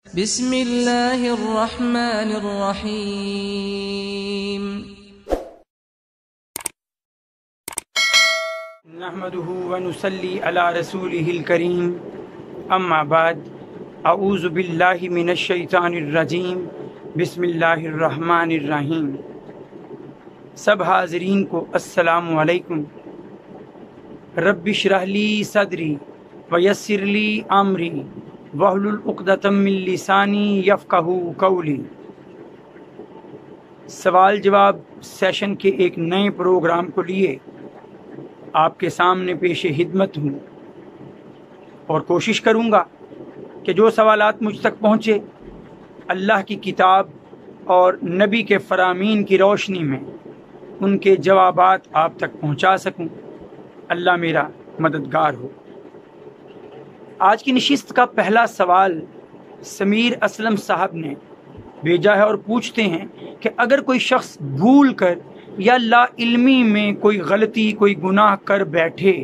بسم اللہ الرحمن الرحیم نحمده ونصلي على رسوله الكريم اما بعد اعوذ باللہ من الشیطان الرجیم بسم اللہ الرحمن الرحیم۔ سب حاضرین کو السلام علیکم۔ رب اشرح لی صدری ویسر لی امری واحلل عقدۃ من لسانی یفقہوا قولی۔ سوال جواب سیشن کے ایک نئے پروگرام کو لیے آپ کے سامنے پیش خدمت ہوں، اور کوشش کروں گا کہ جو سوالات مجھ تک پہنچے اللہ کی کتاب اور نبی کے فرامین کی روشنی میں ان کے جوابات آپ تک پہنچا سکوں۔ اللہ میرا مددگار ہو۔ آج کی نشست کا پہلا سوال سمیر اسلم صاحب نے بھیجا ہے اور پوچھتے ہیں کہ اگر کوئی شخص بھول کر یا لا علمی میں کوئی غلطی کوئی گناہ کر بیٹھے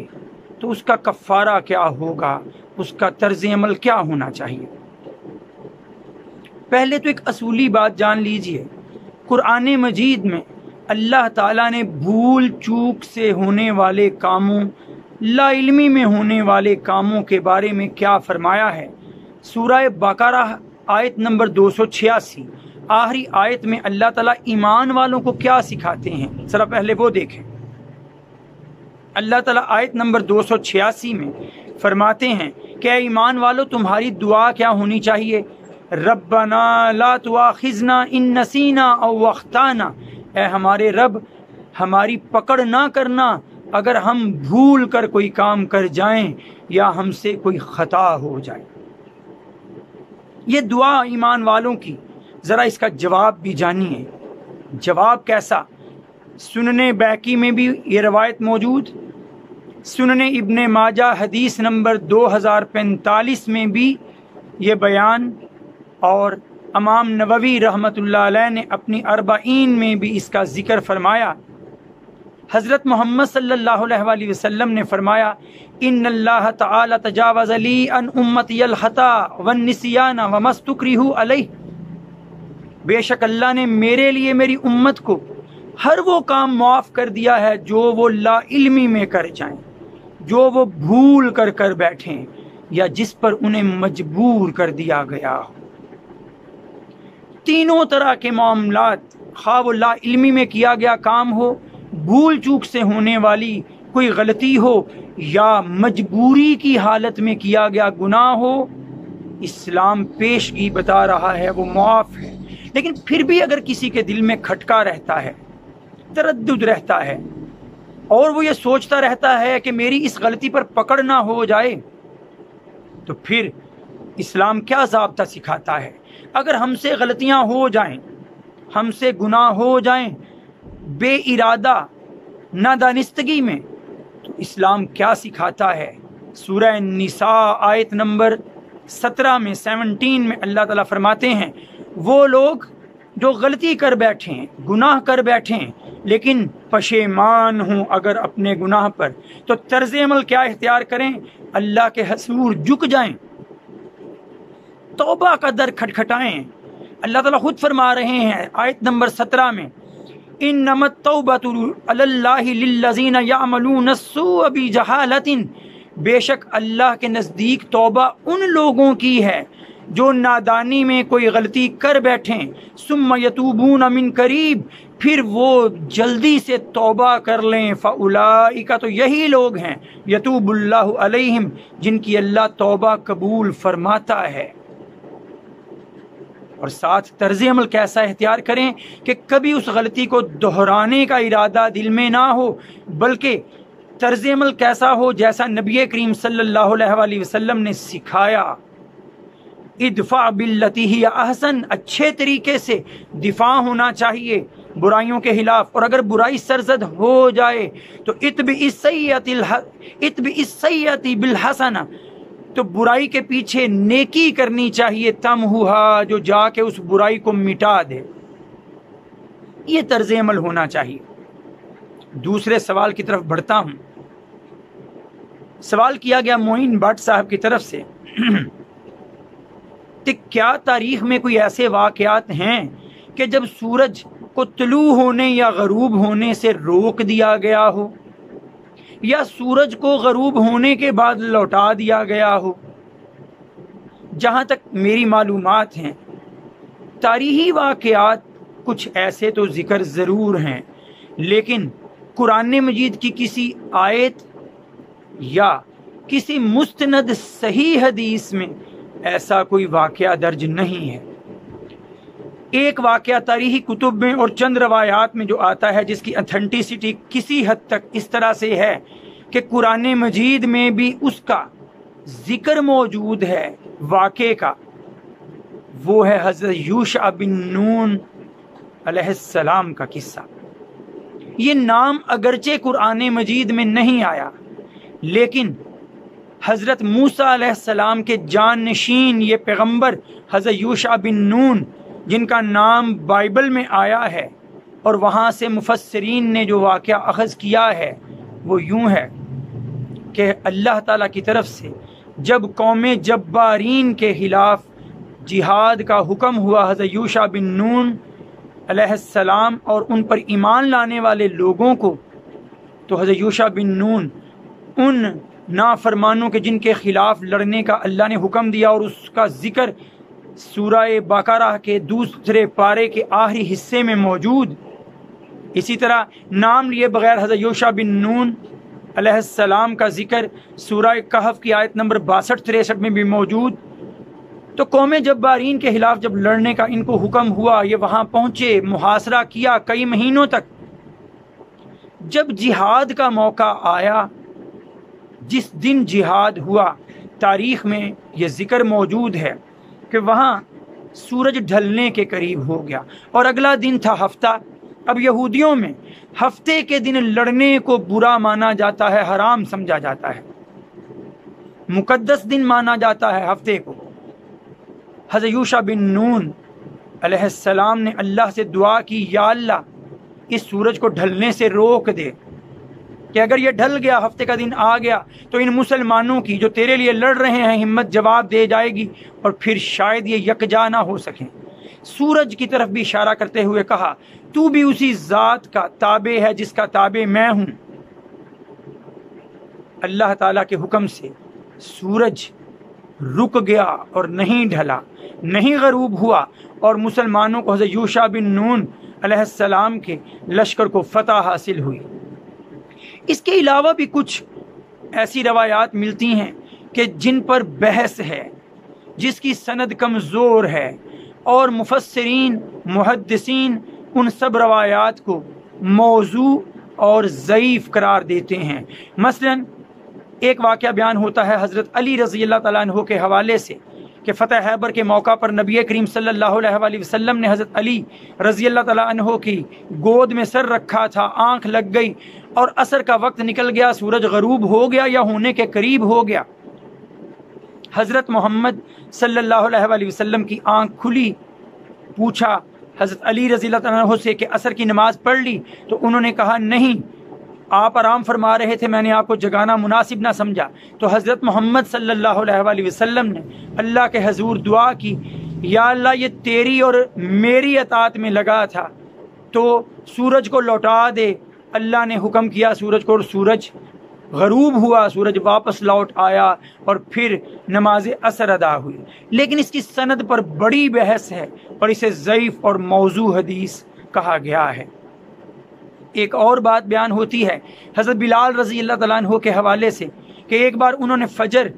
تو اس کا کفارہ کیا ہوگا، اس کا طرز عمل کیا ہونا چاہیے؟ پہلے تو ایک اصولی بات جان لیجئے، قرآن مجید میں اللہ تعالیٰ نے بھول چوک سے ہونے والے کاموں، لا علمی میں ہونے والے کاموں کے بارے میں کیا فرمایا ہے؟ سورہ بقرہ آیت نمبر 286 آخری آیت میں اللہ تعالیٰ ایمان والوں کو کیا سکھاتے ہیں، ذرا پہلے وہ دیکھیں۔ اللہ تعالیٰ آیت نمبر 286 میں فرماتے ہیں کہ اے ایمان والو، تمہاری دعا کیا ہونی چاہیے؟ ربنا لا تؤاخذنا ان نسینا او اخطانا، اے ہمارے رب ہماری پکڑ نہ کرنا اگر ہم بھول کر کوئی کام کر جائیں یا ہم سے کوئی خطا ہو جائے۔ یہ دعا ایمان والوں کی، ذرا اس کا جواب بھی جانیے۔ جواب کیسا؟ سنن بیہقی میں بھی یہ روایت موجود، سنن ابن ماجہ حدیث نمبر 2045 میں بھی یہ بیان، اور امام نووی رحمۃ اللہ علیہ نے اپنی اربعین میں بھی اس کا ذکر فرمایا۔ حضرت محمد صلی اللہ علیہ وآلہ وسلم نے فرمایا ان اللہ تعالی تجاوز لی ان امتی الخطا والنسیان وما استکرہوا علیہ، بے شک اللہ نے میرے لیے میری امت کو ہر وہ کام معاف کر دیا ہے جو وہ لا علمی میں کر جائیں، جو وہ بھول کر بیٹھیں یا جس پر انہیں مجبور کر دیا گیا ہو۔ تینوں طرح کے معاملات، خواہ وہ لا علمی میں کیا گیا کام ہو، بھول چوک سے ہونے والی کوئی غلطی ہو، یا مجبوری کی حالت میں کیا گیا گناہ ہو، اسلام پیشگی بتا رہا ہے وہ معاف ہے۔ لیکن پھر بھی اگر کسی کے دل میں کھٹکا رہتا ہے، تردد رہتا ہے، اور وہ یہ سوچتا رہتا ہے کہ میری اس غلطی پر پکڑ نہ ہو جائے، تو پھر اسلام کیا ضابطہ سکھاتا ہے؟ اگر ہم سے غلطیاں ہو جائیں، ہم سے گناہ ہو جائیں بے ارادہ نادانستگی میں، تو اسلام کیا سکھاتا ہے؟ سورہ نساء آیت نمبر 17 میں 17 میں اللہ تعالیٰ فرماتے ہیں وہ لوگ جو غلطی کر بیٹھیں، گناہ کر بیٹھیں، لیکن پشیمان ہوں اگر اپنے گناہ پر، تو طرز عمل کیا اختیار کریں؟ اللہ کے حضور جھک جائیں، توبہ کا در کھٹکھٹائیں۔ اللہ تعالیٰ خود فرما رہے ہیں آیت نمبر 17 میں انما التوبۃ علی اللہ للذین یعملون السوء بجہالۃ، بے شک اللہ کے نزدیک توبہ ان لوگوں کی ہے جو نادانی میں کوئی غلطی کر بیٹھیں، ثم یتوبون من قریب، پھر وہ جلدی سے توبہ کر لیں، فاولئک، تو یہی لوگ ہیں یتوب اللہ علیہم، جن کی اللہ توبہ قبول فرماتا ہے۔ اور ساتھ طرز عمل کیسا اختیار کریں کہ کبھی اس غلطی کو دہرانے کا ارادہ دل میں نہ ہو، بلکہ طرز عمل کیسا ہو جیسا نبی کریم صلی اللہ علیہ وآلہ وسلم نے سکھایا، ادفع باللتی ہی احسن، اچھے طریقے سے دفاع ہونا چاہیے برائیوں کے خلاف، اور اگر برائی سرزد ہو جائے تو اتبع السیئۃ بالحسنہ، تو برائی کے پیچھے نیکی کرنی چاہیے، تمحوہا، جو جا کے اس برائی کو مٹا دے۔ یہ طرز عمل ہونا چاہیے۔ دوسرے سوال کی طرف بڑھتا ہوں۔ سوال کیا گیا معین بٹ صاحب کی طرف سے کہ کیا تاریخ میں کوئی ایسے واقعات ہیں کہ جب سورج کو طلوع ہونے یا غروب ہونے سے روک دیا گیا ہو یا سورج کو غروب ہونے کے بعد لوٹا دیا گیا ہو؟ جہاں تک میری معلومات ہیں تاریخی واقعات کچھ ایسے تو ذکر ضرور ہیں، لیکن قرآن مجید کی کسی آیت یا کسی مستند صحیح حدیث میں ایسا کوئی واقعہ درج نہیں ہے۔ ایک واقعہ تاریخی کتب میں اور چند روایات میں جو آتا ہے، جس کی اتھینٹسٹی کسی حد تک اس طرح سے ہے کہ قرآن مجید میں بھی اس کا ذکر موجود ہے واقعے کا، وہ ہے حضرت یوشع بن نون علیہ السلام کا قصہ۔ یہ نام اگرچہ قرآن مجید میں نہیں آیا، لیکن حضرت موسیٰ علیہ السلام کے جان نشین یہ پیغمبر حضرت یوشع بن نون، جن کا نام بائبل میں آیا ہے، اور وہاں سے مفسرین نے جو واقعہ اخذ کیا ہے وہ یوں ہے کہ اللہ تعالیٰ کی طرف سے جب قوم جبارین کے خلاف جہاد کا حکم ہوا حضرت یوشع بن نون علیہ السلام اور ان پر ایمان لانے والے لوگوں کو، تو حضرت یوشع بن نون ان نافرمانوں کے جن کے خلاف لڑنے کا اللہ نے حکم دیا، اور اس کا ذکر سورہ بقرہ کے دوسرے پارے کے آخری حصے میں موجود، اسی طرح نام لیے بغیر حضرت یوشع بن نون علیہ السلام کا ذکر سورہ کہف کی آیت نمبر 62-63 میں بھی موجود۔ تو قوم جبارین کے خلاف جب لڑنے کا ان کو حکم ہوا، یہ وہاں پہنچے، محاصرہ کیا کئی مہینوں تک۔ جب جہاد کا موقع آیا، جس دن جہاد ہوا، تاریخ میں یہ ذکر موجود ہے کہ وہاں سورج ڈھلنے کے قریب ہو گیا اور اگلا دن تھا ہفتہ۔ اب یہودیوں میں ہفتے کے دن لڑنے کو برا مانا جاتا ہے، حرام سمجھا جاتا ہے، مقدس دن مانا جاتا ہے ہفتے کو۔ حضرت یوشع بن نون علیہ السلام نے اللہ سے دعا کی، یا اللہ اس سورج کو ڈھلنے سے روک دے، کہ اگر یہ ڈھل گیا، ہفتے کا دن آ گیا، تو ان مسلمانوں کی جو تیرے لیے لڑ رہے ہیں ہمت جواب دے جائے گی، اور پھر شاید یہ یکجا نہ ہو سکیں۔ سورج کی طرف بھی اشارہ کرتے ہوئے کہا، تو بھی اسی ذات کا تابع ہے جس کا تابع میں ہوں۔ اللہ تعالیٰ کے حکم سے سورج رک گیا اور نہیں ڈھلا، نہیں غروب ہوا، اور مسلمانوں کو حضرت یوشع بن نون علیہ السلام کے لشکر کو فتح حاصل ہوئی۔ اس کے علاوہ بھی کچھ ایسی روایات ملتی ہیں کہ جن پر بحث ہے، جس کی سند کمزور ہے، اور مفسرین محدثین ان سب روایات کو موضوع اور ضعیف قرار دیتے ہیں۔ مثلا ایک واقعہ بیان ہوتا ہے حضرت علی رضی اللہ تعالیٰ عنہ کے حوالے سے کہ فتح خیبر کے موقع پر نبی کریم صلی اللہ علیہ وآلہ وسلم نے حضرت علی رضی اللہ تعالیٰ عنہ کی گود میں سر رکھا تھا، آنکھ لگ گئی اور عصر کا وقت نکل گیا، سورج غروب ہو گیا یا ہونے کے قریب ہو گیا۔ حضرت محمد صلی اللہ علیہ وآلہ وسلم کی آنکھ کھلی، پوچھا حضرت علی رضی اللہ تعالیٰ عنہ سے کہ عصر کی نماز پڑھ لی؟ تو انہوں نے کہا نہیں، آپ آرام فرما رہے تھے، میں نے آپ کو جگانا مناسب نہ سمجھا۔ تو حضرت محمد صلی اللہ علیہ وآلہ وسلم نے اللہ کے حضور دعا کی، یا اللہ یہ تیری اور میری اطاعت میں لگا تھا، تو سورج کو لوٹا دے۔ اللہ نے حکم کیا سورج کو، اور سورج غروب ہوا، سورج واپس لوٹ آیا، اور پھر نماز عصر ادا ہوئی۔ لیکن اس کی سند پر بڑی بحث ہے اور اسے ضعیف اور موضوع حدیث کہا گیا ہے۔ ایک اور بات بیان ہوتی ہے حضرت بلال رضی اللہ تعالیٰ عنہ کے حوالے سے کہ ایک بار انہوں نے فجر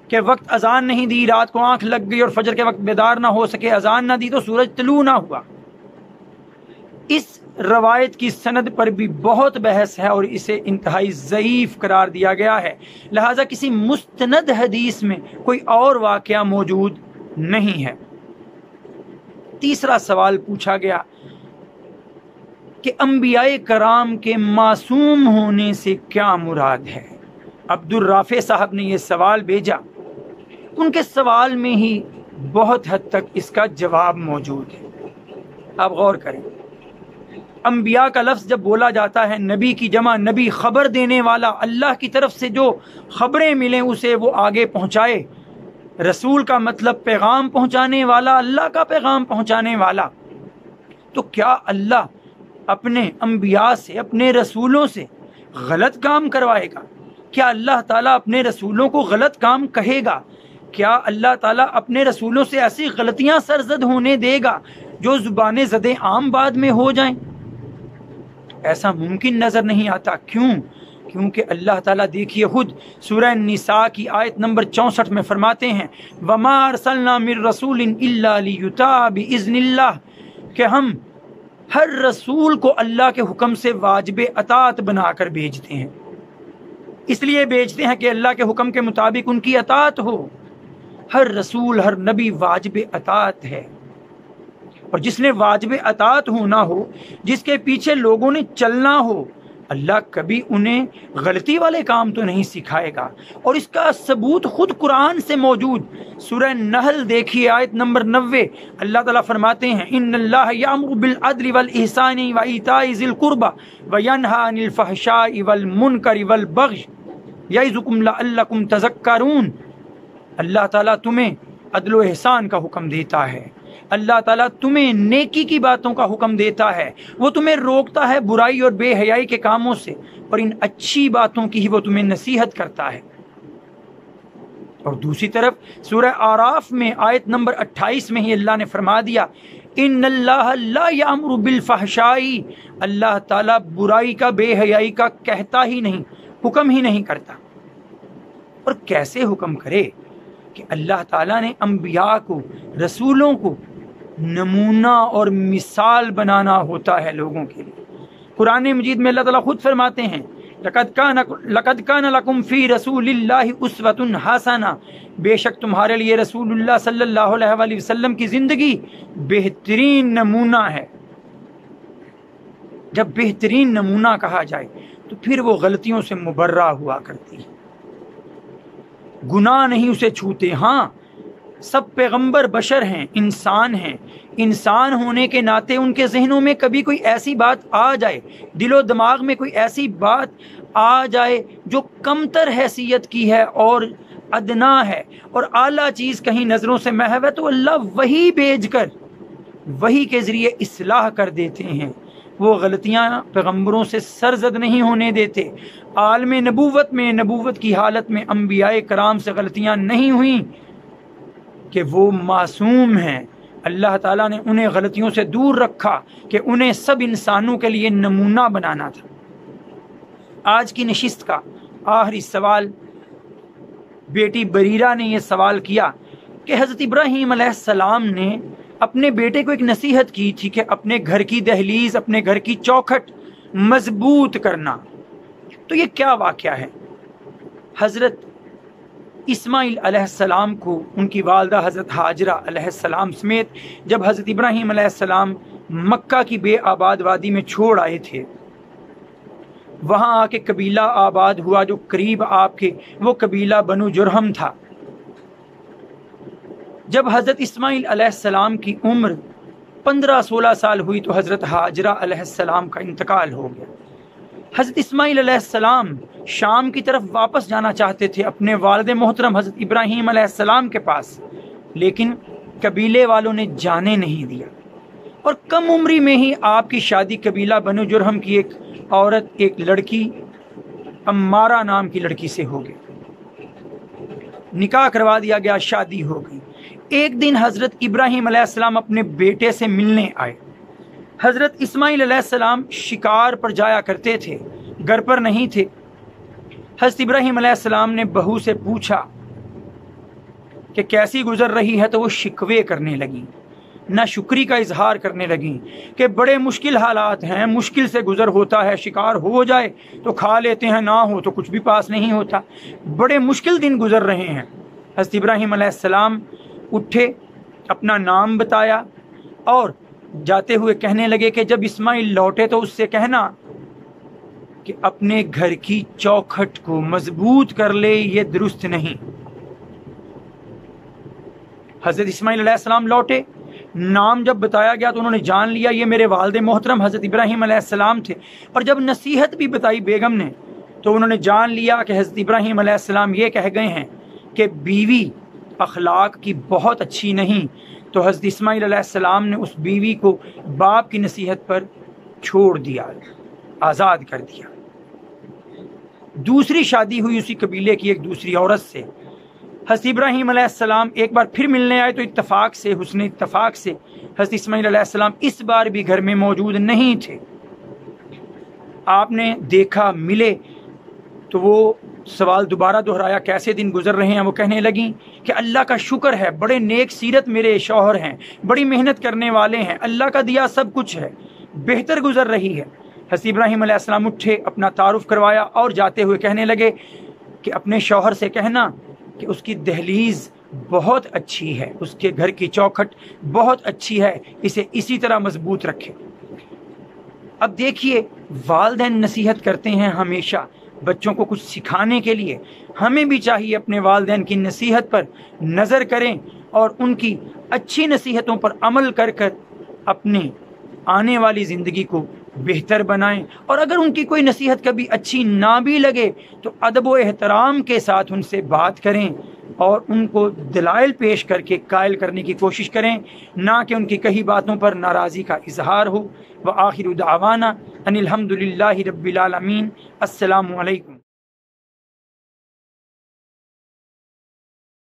کے وقت اذان نہیں دی، رات کو آنکھ لگ گئی اور فجر کے وقت بیدار نہ ہو سکے، اذان نہ دی تو سورج طلوع نہ ہوا۔ اس روایت کی سند پر بھی بہت بحث ہے اور اسے انتہائی ضعیف قرار دیا گیا ہے، لہٰذا کسی مستند حدیث میں کوئی اور واقعہ موجود نہیں ہے۔ تیسرا سوال پوچھا گیا کہ انبیاء کرام کے معصوم ہونے سے کیا مراد ہے؟ عبد الرافع صاحب نے یہ سوال بھیجا، ان کے سوال میں ہی بہت حد تک اس کا جواب موجود ہے۔ آپ غور کریں، انبیاء کا لفظ جب بولا جاتا ہے، نبی کی جمع نبی، خبر دینے والا، اللہ کی طرف سے جو خبریں ملیں اسے وہ آگے پہنچائے، رسول کا مطلب پیغام پہنچانے والا، اللہ کا پیغام پہنچانے والا۔ تو کیا اللہ اپنے انبیاء سے، اپنے رسولوں سے غلط کام کروائے گا؟ کیا اللہ تعالیٰ اپنے رسولوں کو غلط کام کہے گا؟ کیا اللہ تعالیٰ اپنے رسولوں سے ایسی غلطیاں سرزد ہونے دے گا جو زبان زد عام بعد میں ہو جائیں؟ ایسا ممکن نظر نہیں آتا۔ کیوں؟ کیونکہ اللہ تعالیٰ دیکھیے خود سورہ نساء کی آیت نمبر 64 میں فرماتے ہیں وَمَا أَرْسَلْنَا مِن رَّسُولٍ إِلَّا لِيُطَاعَ بِإِذْنِ اللَّهِ، کہ ہم ہر رسول کو اللہ کے حکم سے واجب اطاعت بنا کر بھیجتے ہیں۔ اس لیے بھیجتے ہیں کہ اللہ کے حکم کے مطابق ان کی اطاعت ہو۔ ہر رسول، ہر نبی واجب اطاعت ہے، اور جس نے واجب اطاعت ہونا ہو، جس کے پیچھے لوگوں نے چلنا ہو، اللہ کبھی انہیں غلطی والے کام تو نہیں سکھائے گا۔ اور اس کا ثبوت خود قرآن سے موجود۔ سورہ نحل دیکھیے آیت نمبر 90، اللہ تعالیٰ فرماتے ہیں ان اللہ یامر بالعدل والاحسان وایتاء ذی القربى وینہی عن الفحشاء والمنکر والبغی یعظکم لعلکم تذکرون۔ اللہ تعالیٰ تمہیں عدل و احسان کا حکم دیتا ہے، اللہ تعالیٰ تمہیں نیکی کی باتوں کا حکم دیتا ہے، وہ تمہیں روکتا ہے برائی اور بے حیائی کے کاموں سے، اور ان اچھی باتوں کی ہی وہ تمہیں نصیحت کرتا ہے۔ اور دوسری طرف سورہ اعراف میں آیت نمبر 28 میں ہی اللہ نے فرما دیا ان اللہ لا یامر بالفحشاء، اللہ تعالیٰ برائی کا، بے حیائی کا کہتا ہی نہیں، حکم ہی نہیں کرتا۔ اور کیسے حکم کرے کہ اللہ تعالیٰ نے انبیاء کو، رسولوں کو نمونہ اور مثال بنانا ہوتا ہے لوگوں کے لیے۔ قرآن مجید میں اللہ تعالیٰ خود فرماتے ہیں لقد کان لکم فی رسول اللہ اسوۃ حسنہ، بے شک تمہارے لیے رسول اللہ صلی اللہ علیہ وآلہ وسلم کی زندگی بہترین نمونہ ہے۔ جب بہترین نمونہ کہا جائے تو پھر وہ غلطیوں سے مبرہ ہوا کرتی ہے، گناہ نہیں اسے چھوتے۔ ہاں، سب پیغمبر بشر ہیں، انسان ہیں، انسان ہونے کے ناطے ان کے ذہنوں میں کبھی کوئی ایسی بات آ جائے، دل و دماغ میں کوئی ایسی بات آ جائے جو کمتر حیثیت کی ہے اور ادنا ہے اور اعلیٰ چیز کہیں نظروں سے محو ہے، تو اللہ وہی بھیج کر وہی کے ذریعے اصلاح کر دیتے ہیں۔ وہ غلطیاں پیغمبروں سے سرزد نہیں ہونے دیتے۔ عالم نبوت میں، نبوت کی حالت میں انبیاء کرام سے غلطیاں نہیں ہوئیں کہ وہ معصوم ہیں۔ اللہ تعالیٰ نے انہیں غلطیوں سے دور رکھا کہ انہیں سب انسانوں کے لیے نمونہ بنانا تھا۔ آج کی نشست کا آخری سوال، بیٹی بریرہ نے یہ سوال کیا کہ حضرت ابراہیم علیہ السلام نے اپنے بیٹے کو ایک نصیحت کی تھی کہ اپنے گھر کی دہلیز، اپنے گھر کی چوکھٹ مضبوط کرنا، تو یہ کیا واقعہ ہے؟ حضرت اسماعیل علیہ السلام کو ان کی والدہ حضرت ہاجرہ علیہ السلام سمیت جب حضرت ابراہیم علیہ السلام مکہ کی بے آباد وادی میں چھوڑ آئے تھے، وہاں آ کے قبیلہ آباد ہوا جو قریب آپ کے، وہ قبیلہ بنو جرہم تھا۔ جب حضرت اسماعیل علیہ السلام کی عمر 15-16 سال ہوئی تو حضرت ہاجرہ علیہ السلام کا انتقال ہو گیا۔ حضرت اسماعیل علیہ السلام شام کی طرف واپس جانا چاہتے تھے اپنے والد محترم حضرت ابراہیم علیہ السلام کے پاس، لیکن قبیلے والوں نے جانے نہیں دیا، اور کم عمری میں ہی آپ کی شادی قبیلہ بنو جرہم کی ایک عورت، ایک لڑکی امارہ نام کی لڑکی سے ہو گئی، نکاح کروا دیا گیا، شادی ہو گئی۔ ایک دن حضرت ابراہیم علیہ السلام اپنے بیٹے سے ملنے آئے۔ حضرت اسماعیل علیہ السلام شکار پر جایا کرتے تھے، گھر پر نہیں تھے۔ حضرت ابراہیم علیہ السلام نے بہو سے پوچھا کہ کیسی گزر رہی ہے، تو وہ شکوے کرنے لگی، ناشکری کا اظہار کرنے لگیں کہ بڑے مشکل حالات ہیں، مشکل سے گزر ہوتا ہے، شکار ہو جائے تو کھا لیتے ہیں، نہ ہو تو کچھ بھی پاس نہیں ہوتا، بڑے مشکل دن گزر رہے ہیں۔ حضرت ابراہیم علیہ السلام اٹھے، اپنا نام بتایا اور جاتے ہوئے کہنے لگے کہ جب اسماعیل لوٹے تو اس سے کہنا کہ اپنے گھر کی چوکھٹ کو مضبوط کر لے، یہ درست نہیں۔ حضرت اسماعیل علیہ السلام لوٹے، نام جب بتایا گیا تو انہوں نے جان لیا یہ میرے والد محترم حضرت ابراہیم علیہ السلام تھے، اور جب نصیحت بھی بتائی بیگم نے تو انہوں نے جان لیا کہ حضرت ابراہیم علیہ السلام یہ کہہ گئے ہیں کہ بیوی اخلاق کی بہت اچھی نہیں، تو حضرت اسماعیل علیہ السلام نے اس بیوی کو باپ کی نصیحت پر چھوڑ دیا، آزاد کر دیا۔ دوسری شادی ہوئی اسی قبیلے کی ایک دوسری عورت سے۔ حضرت ابراہیم علیہ السلام ایک بار پھر ملنے آئے تو اتفاق سے، حسن اتفاق سے حضرت اسماعیل علیہ السلام اس بار بھی گھر میں موجود نہیں تھے۔ آپ نے دیکھا، ملے تو وہ سوال دوبارہ دہرایا کیسے دن گزر رہے ہیں؟ وہ کہنے لگیں کہ اللہ کا شکر ہے، بڑے نیک سیرت میرے شوہر ہیں، بڑی محنت کرنے والے ہیں، اللہ کا دیا سب کچھ ہے، بہتر گزر رہی ہے۔ حضرت ابراہیم علیہ السلام اٹھے، اپنا تعارف کروایا اور جاتے ہوئے کہنے لگے کہ اپنے شوہر سے کہنا کہ اس کی دہلیز بہت اچھی ہے، اس کے گھر کی چوکھٹ بہت اچھی ہے، اسے اسی طرح مضبوط رکھے۔ اب دیکھیے، والدین نصیحت کرتے ہیں ہمیشہ بچوں کو کچھ سکھانے کے لیے، ہمیں بھی چاہیے اپنے والدین کی نصیحت پر نظر کریں اور ان کی اچھی نصیحتوں پر عمل کر کر اپنی آنے والی زندگی کو بہتر بنائیں، اور اگر ان کی کوئی نصیحت کبھی اچھی نہ بھی لگے تو ادب و احترام کے ساتھ ان سے بات کریں اور ان کو دلائل پیش کر کے قائل کرنے کی کوشش کریں، نہ کہ ان کی کئی باتوں پر ناراضی کا اظہار ہو۔ وآخر دعوانا ان الحمد للہ رب العالمین۔ السلام علیکم۔